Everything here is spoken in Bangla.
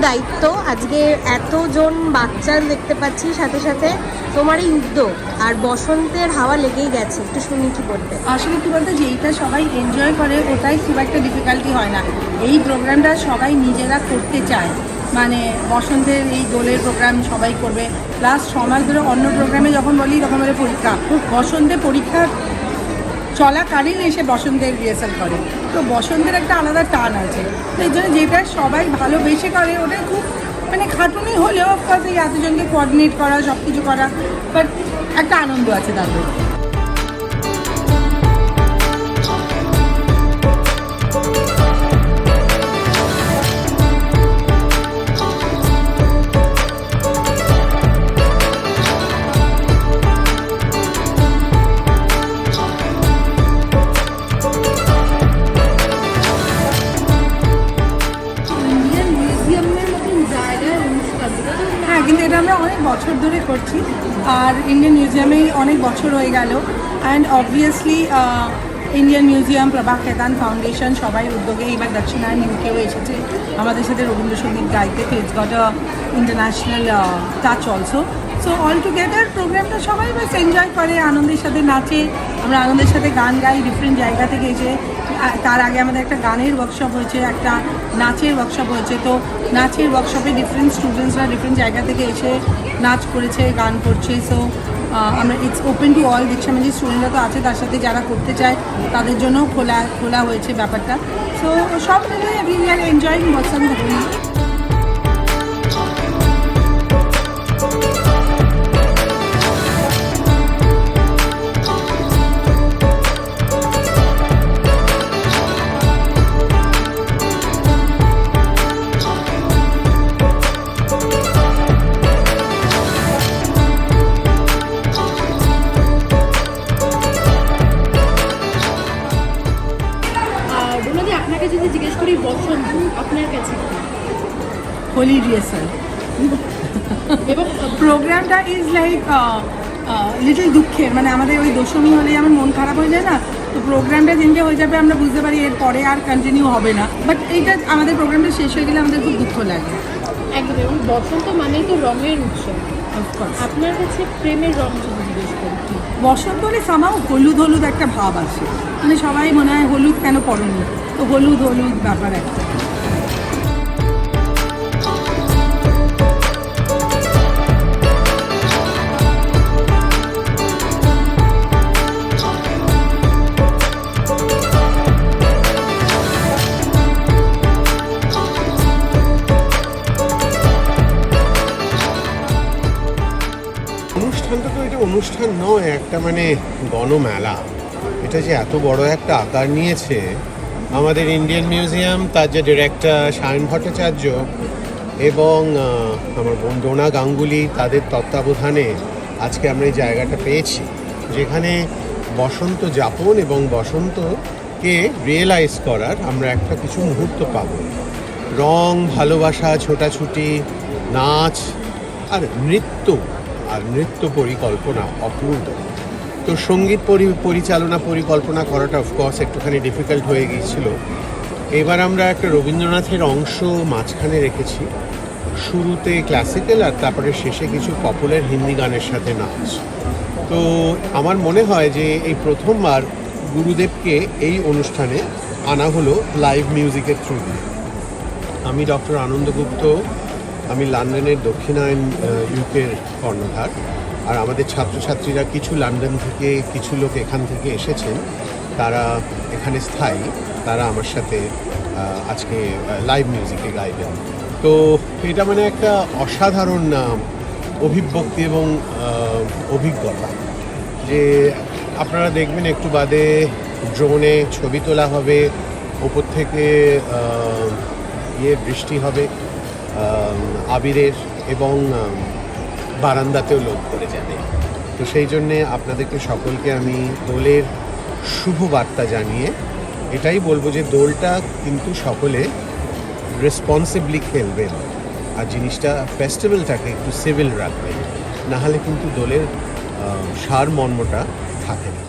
দায়িত্ব, আজকে এতজন বাচ্চা দেখতে পাচ্ছি, সাথে সাথে তোমার এই উদ্যোগ আর বসন্তের হাওয়া লেগেই গেছে, একটু শুনি কি বলতে। আসলে কি বলতে, যেইটা সবাই এনজয় করে ওটাই খুব একটা ডিফিকাল্টি হয় না। এই প্রোগ্রামটা সবাই নিজেরা করতে চায়, মানে বসন্তের এই দোলের প্রোগ্রাম সবাই করবে, প্লাস 6 মাস ধরে অন্য প্রোগ্রামে যখন বলি তখন বলে পরীক্ষা, বসন্তে পরীক্ষা চলাকালীন এসে বসন্তের রিহার্সাল করে। তো বসন্তের একটা আলাদা টান আছে, তো এই জন্য যেটা সবাই ভালোবেসে করে ওটা খুব মানে খাটুনি হলেও অফকোর্স এই এতজনকে কোঅর্ডিনেট করা, সব কিছু করা, বাট একটা আনন্দ আছে তাদের। হ্যাঁ, কিন্তু এটা আমরা অনেক বছর ধরে করছি, আর ইন্ডিয়ান মিউজিয়ামেই অনেক বছর হয়ে গেল। And obviously Indian museum, Prabha Khetan foundation সবাই উদ্যোগে, এবার দক্ষিণায়ন ইউকেও এসেছে আমাদের সাথে রবীন্দ্রসঙ্গীত গাইতে। It's got a international touch also. So all together প্রোগ্রামটা সবাই বেশ এনজয় করে, আনন্দের সাথে নাচে, আমরা আনন্দের সাথে গান গাই ডিফারেন্ট জায়গা থেকে এসে। তার আগে আমাদের একটা গানের ওয়ার্কশপ হয়েছে, একটা নাচের ওয়ার্কশপ হয়েছে। তো নাচের ওয়ার্কশপে ডিফারেন্ট স্টুডেন্টসরা ডিফারেন্ট জায়গা থেকে এসে নাচ করেছে, গান করছে। সো আমরা ইটস ওপেন টু অল, দীক্ষামাঝি স্টুডেন্টরা তো আছে, তার সাথে যারা করতে চায় তাদের জন্যও খোলা হয়েছে ব্যাপারটা। সো সব মিলিয়ে উই আর এনজয়িং বসন্ত হোলি। আপনাকে যদি জিজ্ঞেস করি বসন্ত আপনার কাছে হোলি রিহার্সাল এবং প্রোগ্রামটা ইজ লাইক লিটল দুঃখের, মানে আমাদের ওই দশমী হলেই আমার মন খারাপ হয়ে যায় না, তো প্রোগ্রামটা যেদিনকে হয়ে যাবে আমরা বুঝতে পারি এর পরে আর কন্টিনিউ হবে না, বাট এইটা আমাদের প্রোগ্রামটা শেষ হয়ে গেলে আমাদের খুব দুঃখ লাগে। একদম, এবং বসন্ত মানেই তো রঙের উৎসব। অফকোর্স আপনার কাছে প্রেমের রং যদি জিজ্ঞেস করি কি? বসন্ত হলে সামাও হলুদ হলুদ একটা ভাব আসে, মানে সবাই মনে হয় হলুদ কেন পরনি, তো হলুদ হলুদ ব্যাপার একটা। অনুষ্ঠানটা তো এটা অনুষ্ঠান নয়, একটা মানে গণমেলা। এটা যে এত বড় একটা আকার নিয়েছে, আমাদের ইন্ডিয়ান মিউজিয়াম, তার যে ডিরেক্টর সায়ন ভট্টাচার্য এবং আমার বোন ডোনা গাঙ্গুলি, তাদের তত্ত্বাবধানে আজকে আমরা এই জায়গাটা পেয়েছি, যেখানে বসন্ত যাপন এবং বসন্তকে রিয়েলাইজ করার আমরা একটা কিছু মুহূর্ত পাব। রং, ভালোবাসা, ছোটাছুটি, নাচ আর নৃত্য পরিকল্পনা অপূর্ব। তো সঙ্গীত পরিকল্পনা করাটা অফকোর্স একটুখানি ডিফিকাল্ট হয়ে গিয়েছিল। এবার আমরা একটা রবীন্দ্রনাথের অংশ মাঝখানে রেখেছি, শুরুতে ক্লাসিক্যাল আর তারপরে শেষে কিছু পপুলার হিন্দি গানের সাথে নাচ। তো আমার মনে হয় যে এই প্রথমবার গুরুদেবকে এই অনুষ্ঠানে আনা হলো লাইভ মিউজিকের থ্রু দিয়ে। আমি ডক্টর আনন্দ গুপ্ত, আমি লন্ডনের দক্ষিণায়ন ইউকের কর্ণধার, আর আমাদের ছাত্রছাত্রীরা কিছু লন্ডন থেকে, কিছু লোক এখান থেকে এসেছেন, তারা এখানে স্থায়ী, তারা আমার সাথে আজকে লাইভ মিউজিকে গাইবেন। তো এটা মানে একটা অসাধারণ অভিব্যক্তি এবং অভিজ্ঞতা, যে আপনারা দেখবেন একটু বাদে ড্রোনে ছবি তোলা হবে, ওপর থেকে বৃষ্টি হবে আবিরের, এবং বারান্দাতেও লোক করে যাবে। তো সেই জন্যে আপনাদেরকে সকলকে আমি দোলের শুভ বার্তা জানিয়ে এটাই বলবো যে দোলটা কিন্তু সকলে রেসপন্সিবলি খেলবেন, আর জিনিসটা ফেস্টিভ্যালটাকে একটু সিভিল রাখবেন, নাহলে কিন্তু দোলের সারমর্মটা থাকে না।